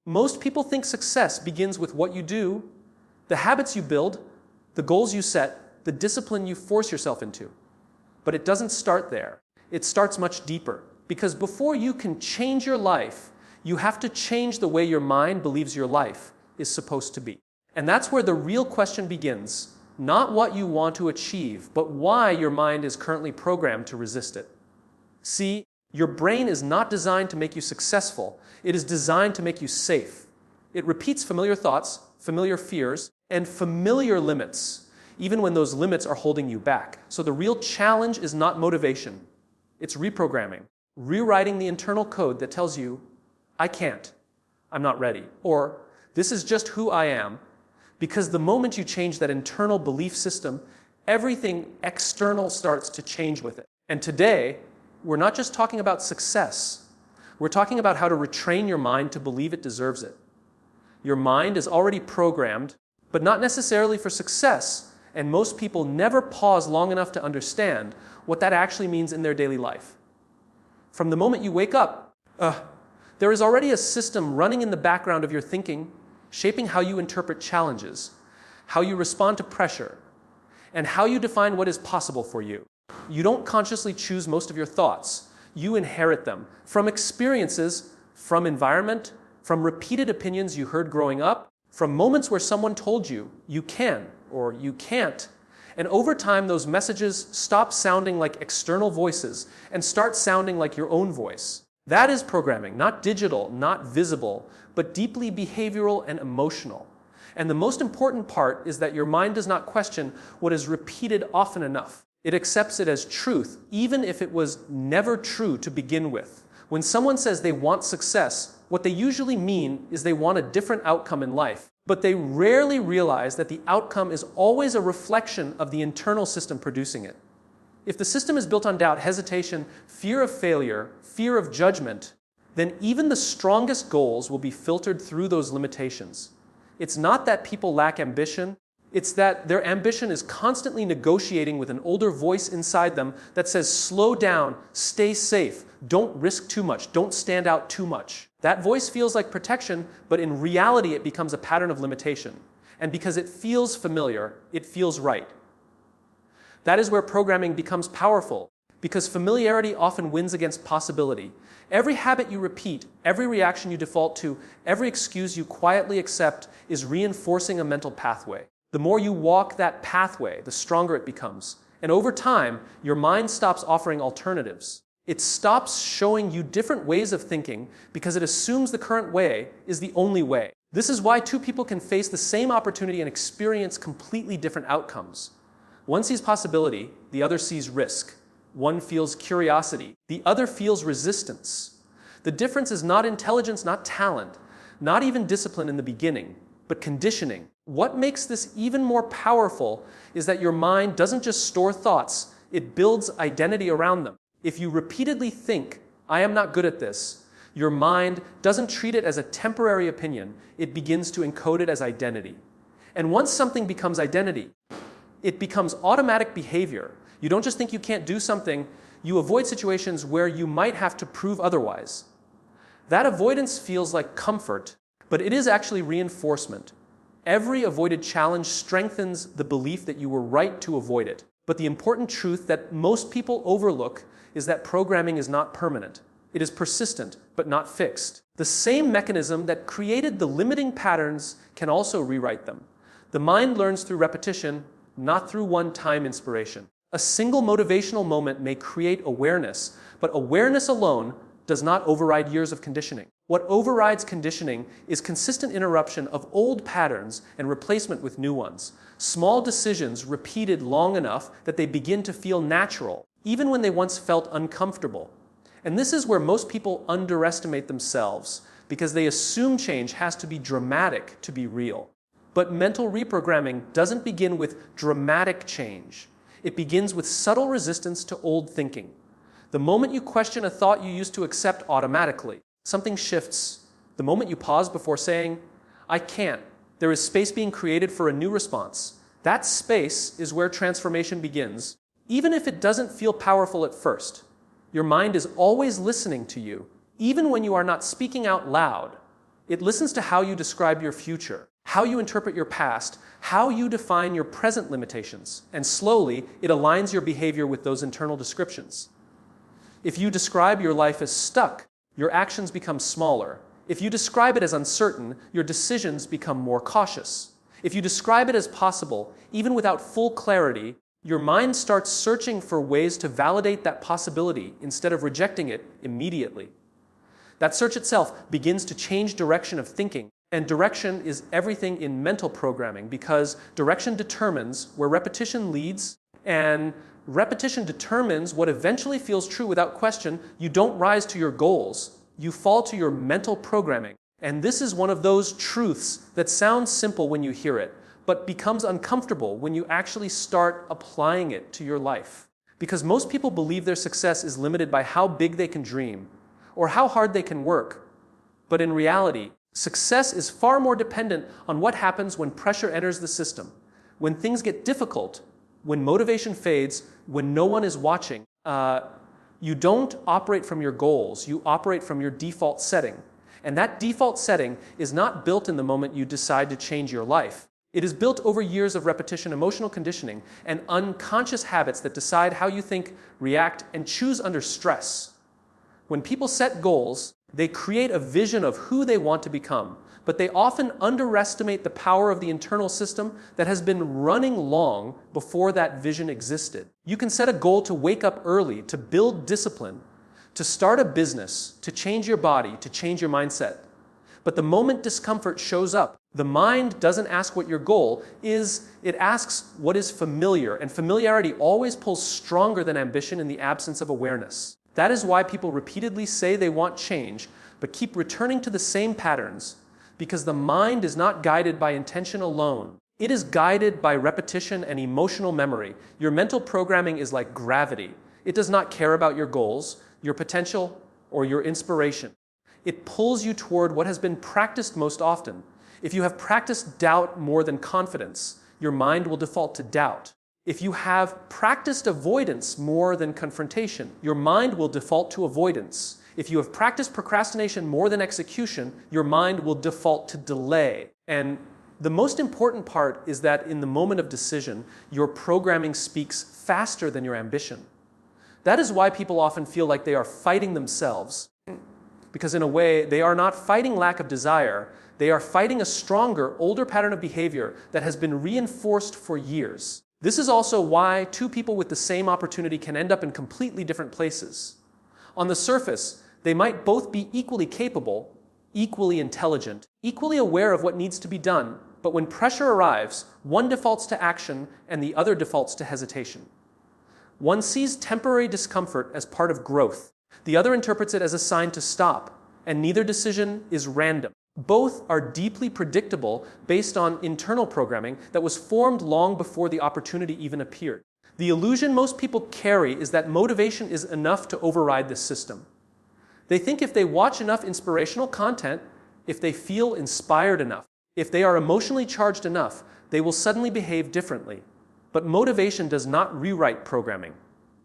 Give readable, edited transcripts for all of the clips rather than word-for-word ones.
Most people think success begins with what you do, the habits you build, the goals you set, the discipline you force yourself into. But it doesn't start there. It starts much deeper. Because before you can change your life, you have to change the way your mind believes your life is supposed to be. And that's where the real question begins. Not what you want to achieve, but why your mind is currently programmed to resist it. See, your brain is not designed to make you successful. It is designed to make you safe. It repeats familiar thoughts, familiar fears, and familiar limits, even when those limits are holding you back. So the real challenge is not motivation. It's reprogramming, rewriting the internal code that tells you, I can't, I'm not ready, or this is just who I am. Because the moment you change that internal belief system, everything external starts to change with it. And today, we're not just talking about success. We're talking about how to retrain your mind to believe it deserves it. Your mind is already programmed, but not necessarily for success, and most people never pause long enough to understand what that actually means in their daily life. From the moment you wake up, there is already a system running in the background of your thinking, shaping how you interpret challenges, how you respond to pressure, and how you define what is possible for you. You don't consciously choose most of your thoughts. You inherit them from experiences, from environment, from repeated opinions you heard growing up, from moments where someone told you, you can or you can't. And over time, those messages stop sounding like external voices and start sounding like your own voice. That is programming, not digital, not visible, but deeply behavioral and emotional. And the most important part is that your mind does not question what is repeated often enough. It accepts it as truth, even if it was never true to begin with. When someone says they want success, what they usually mean is they want a different outcome in life. But they rarely realize that the outcome is always a reflection of the internal system producing it. If the system is built on doubt, hesitation, fear of failure, fear of judgment, then even the strongest goals will be filtered through those limitations. It's not that people lack ambition. It's that their ambition is constantly negotiating with an older voice inside them that says, slow down, stay safe, don't risk too much, don't stand out too much. That voice feels like protection, but in reality it becomes a pattern of limitation. And because it feels familiar, it feels right. That is where programming becomes powerful, because familiarity often wins against possibility. Every habit you repeat, every reaction you default to, every excuse you quietly accept is reinforcing a mental pathway. The more you walk that pathway, the stronger it becomes. And over time, your mind stops offering alternatives. It stops showing you different ways of thinking because it assumes the current way is the only way. This is why two people can face the same opportunity and experience completely different outcomes. One sees possibility, the other sees risk. One feels curiosity, the other feels resistance. The difference is not intelligence, not talent, not even discipline in the beginning, but conditioning. What makes this even more powerful is that your mind doesn't just store thoughts, it builds identity around them. If you repeatedly think, I am not good at this, your mind doesn't treat it as a temporary opinion, it begins to encode it as identity. And once something becomes identity, it becomes automatic behavior. You don't just think you can't do something, you avoid situations where you might have to prove otherwise. That avoidance feels like comfort, but it is actually reinforcement. Every avoided challenge strengthens the belief that you were right to avoid it. But the important truth that most people overlook is that programming is not permanent. It is persistent, but not fixed. The same mechanism that created the limiting patterns can also rewrite them. The mind learns through repetition, not through one-time inspiration. A single motivational moment may create awareness, but awareness alone does not override years of conditioning. What overrides conditioning is consistent interruption of old patterns and replacement with new ones. Small decisions repeated long enough that they begin to feel natural, even when they once felt uncomfortable. And this is where most people underestimate themselves, because they assume change has to be dramatic to be real. But mental reprogramming doesn't begin with dramatic change. It begins with subtle resistance to old thinking. The moment you question a thought you used to accept automatically, something shifts. The moment you pause before saying, I can't, there is space being created for a new response. That space is where transformation begins, even if it doesn't feel powerful at first. Your mind is always listening to you, even when you are not speaking out loud. It listens to how you describe your future, how you interpret your past, how you define your present limitations, and slowly it aligns your behavior with those internal descriptions. If you describe your life as stuck, your actions become smaller. If you describe it as uncertain, your decisions become more cautious. If you describe it as possible, even without full clarity, your mind starts searching for ways to validate that possibility instead of rejecting it immediately. That search itself begins to change direction of thinking, and direction is everything in mental programming because direction determines where repetition leads, and repetition determines what eventually feels true without question. You don't rise to your goals, you fall to your mental programming. And this is one of those truths that sounds simple when you hear it, but becomes uncomfortable when you actually start applying it to your life. Because most people believe their success is limited by how big they can dream or how hard they can work. But in reality, success is far more dependent on what happens when pressure enters the system, when things get difficult, when motivation fades, when no one is watching. You don't operate from your goals, you operate from your default setting. And that default setting is not built in the moment you decide to change your life. It is built over years of repetition, emotional conditioning, and unconscious habits that decide how you think, react, and choose under stress. When people set goals, they create a vision of who they want to become, but they often underestimate the power of the internal system that has been running long before that vision existed. You can set a goal to wake up early, to build discipline, to start a business, to change your body, to change your mindset. But the moment discomfort shows up, the mind doesn't ask what your goal is, it asks what is familiar, and familiarity always pulls stronger than ambition in the absence of awareness. That is why people repeatedly say they want change, but keep returning to the same patterns, because the mind is not guided by intention alone. It is guided by repetition and emotional memory. Your mental programming is like gravity. It does not care about your goals, your potential, or your inspiration. It pulls you toward what has been practiced most often. If you have practiced doubt more than confidence, your mind will default to doubt. If you have practiced avoidance more than confrontation, your mind will default to avoidance. If you have practiced procrastination more than execution, your mind will default to delay. And the most important part is that in the moment of decision, your programming speaks faster than your ambition. That is why people often feel like they are fighting themselves. Because in a way, they are not fighting lack of desire, they are fighting a stronger, older pattern of behavior that has been reinforced for years. This is also why two people with the same opportunity can end up in completely different places. On the surface, they might both be equally capable, equally intelligent, equally aware of what needs to be done, but when pressure arrives, one defaults to action and the other defaults to hesitation. One sees temporary discomfort as part of growth. The other interprets it as a sign to stop, and neither decision is random. Both are deeply predictable based on internal programming that was formed long before the opportunity even appeared. The illusion most people carry is that motivation is enough to override this system. They think if they watch enough inspirational content, if they feel inspired enough, if they are emotionally charged enough, they will suddenly behave differently. But motivation does not rewrite programming.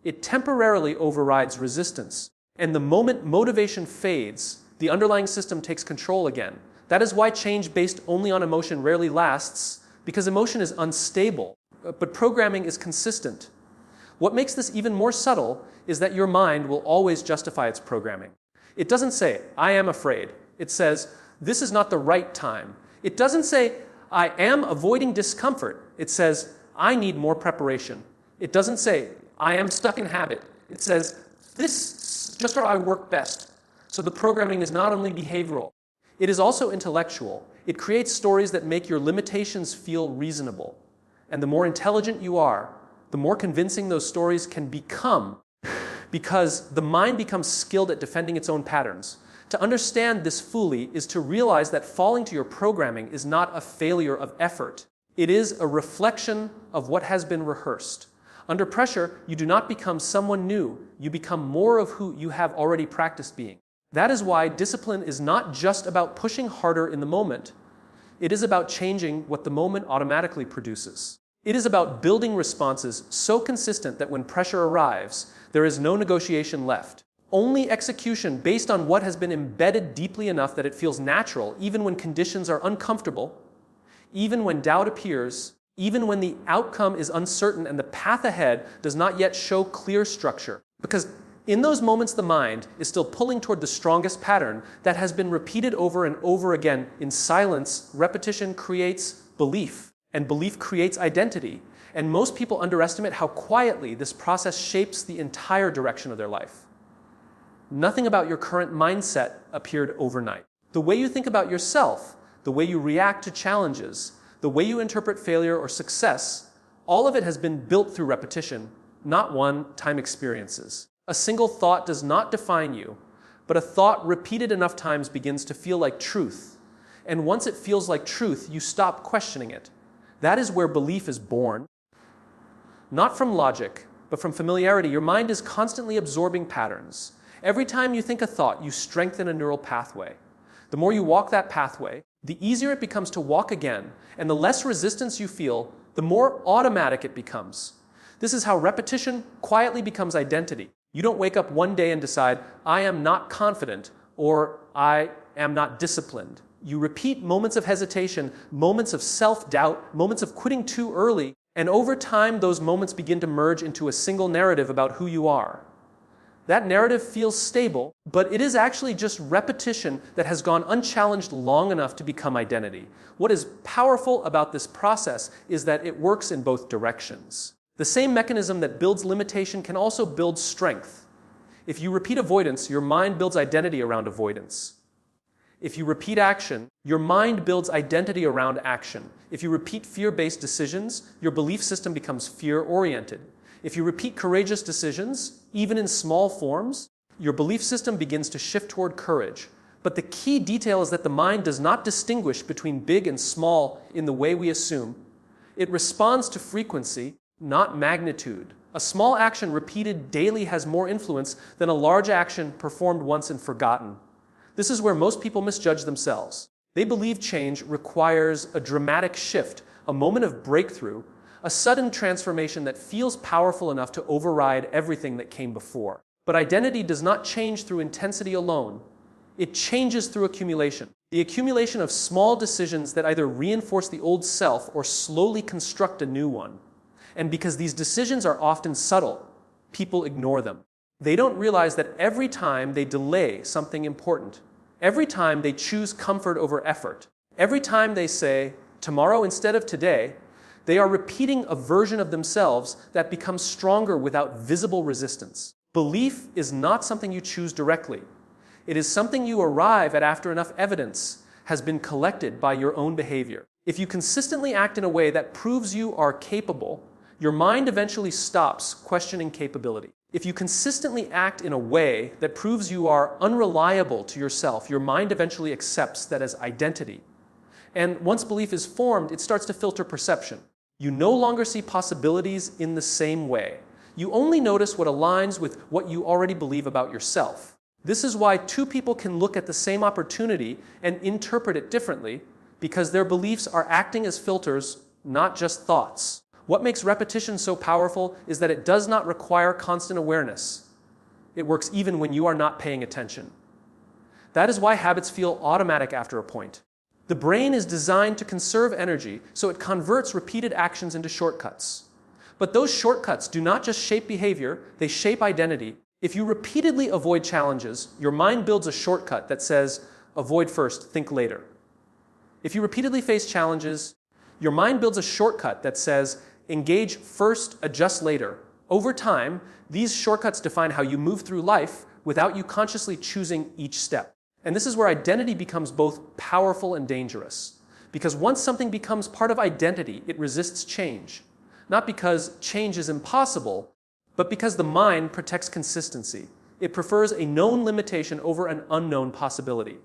It temporarily overrides resistance. And the moment motivation fades, the underlying system takes control again. That is why change based only on emotion rarely lasts, because emotion is unstable, but programming is consistent. What makes this even more subtle is that your mind will always justify its programming. It doesn't say, I am afraid. It says, this is not the right time. It doesn't say, I am avoiding discomfort. It says, I need more preparation. It doesn't say, I am stuck in habit. It says, this is just where I work best. So the programming is not only behavioral, it is also intellectual. It creates stories that make your limitations feel reasonable. And the more intelligent you are, the more convincing those stories can become, because the mind becomes skilled at defending its own patterns. To understand this fully is to realize that falling to your programming is not a failure of effort. It is a reflection of what has been rehearsed. Under pressure, you do not become someone new. You become more of who you have already practiced being. That is why discipline is not just about pushing harder in the moment. It is about changing what the moment automatically produces. It is about building responses so consistent that when pressure arrives, there is no negotiation left. Only execution based on what has been embedded deeply enough that it feels natural, even when conditions are uncomfortable, even when doubt appears, even when the outcome is uncertain and the path ahead does not yet show clear structure. Because in those moments, the mind is still pulling toward the strongest pattern that has been repeated over and over again. In silence, repetition creates belief, and belief creates identity. And most people underestimate how quietly this process shapes the entire direction of their life. Nothing about your current mindset appeared overnight. The way you think about yourself, the way you react to challenges, the way you interpret failure or success, all of it has been built through repetition, not one-time experiences. A single thought does not define you, but a thought repeated enough times begins to feel like truth. And once it feels like truth, you stop questioning it. That is where belief is born. Not from logic, but from familiarity. Your mind is constantly absorbing patterns. Every time you think a thought, you strengthen a neural pathway. The more you walk that pathway, the easier it becomes to walk again, and the less resistance you feel, the more automatic it becomes. This is how repetition quietly becomes identity. You don't wake up one day and decide, I am not confident, or I am not disciplined. You repeat moments of hesitation, moments of self-doubt, moments of quitting too early, and over time those moments begin to merge into a single narrative about who you are. That narrative feels stable, but it is actually just repetition that has gone unchallenged long enough to become identity. What is powerful about this process is that it works in both directions. The same mechanism that builds limitation can also build strength. If you repeat avoidance, your mind builds identity around avoidance. If you repeat action, your mind builds identity around action. If you repeat fear-based decisions, your belief system becomes fear-oriented. If you repeat courageous decisions, even in small forms, your belief system begins to shift toward courage. But the key detail is that the mind does not distinguish between big and small in the way we assume. It responds to frequency, not magnitude. A small action repeated daily has more influence than a large action performed once and forgotten. This is where most people misjudge themselves. They believe change requires a dramatic shift, a moment of breakthrough, a sudden transformation that feels powerful enough to override everything that came before. But identity does not change through intensity alone. It changes through accumulation. The accumulation of small decisions that either reinforce the old self or slowly construct a new one. And because these decisions are often subtle, people ignore them. They don't realize that every time they delay something important, every time they choose comfort over effort, every time they say, tomorrow instead of today, they are repeating a version of themselves that becomes stronger without visible resistance. Belief is not something you choose directly. It is something you arrive at after enough evidence has been collected by your own behavior. If you consistently act in a way that proves you are capable, your mind eventually stops questioning capability. If you consistently act in a way that proves you are unreliable to yourself, your mind eventually accepts that as identity. And once belief is formed, it starts to filter perception. You no longer see possibilities in the same way. You only notice what aligns with what you already believe about yourself. This is why two people can look at the same opportunity and interpret it differently, because their beliefs are acting as filters, not just thoughts. What makes repetition so powerful is that it does not require constant awareness. It works even when you are not paying attention. That is why habits feel automatic after a point. The brain is designed to conserve energy, so it converts repeated actions into shortcuts. But those shortcuts do not just shape behavior, they shape identity. If you repeatedly avoid challenges, your mind builds a shortcut that says, avoid first, think later. If you repeatedly face challenges, your mind builds a shortcut that says, engage first, adjust later. Over time, these shortcuts define how you move through life without you consciously choosing each step. And this is where identity becomes both powerful and dangerous. Because once something becomes part of identity, it resists change. Not because change is impossible, but because the mind protects consistency. It prefers a known limitation over an unknown possibility.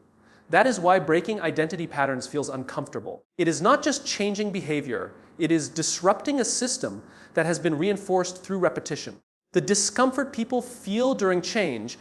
That is why breaking identity patterns feels uncomfortable. It is not just changing behavior, it is disrupting a system that has been reinforced through repetition. The discomfort people feel during change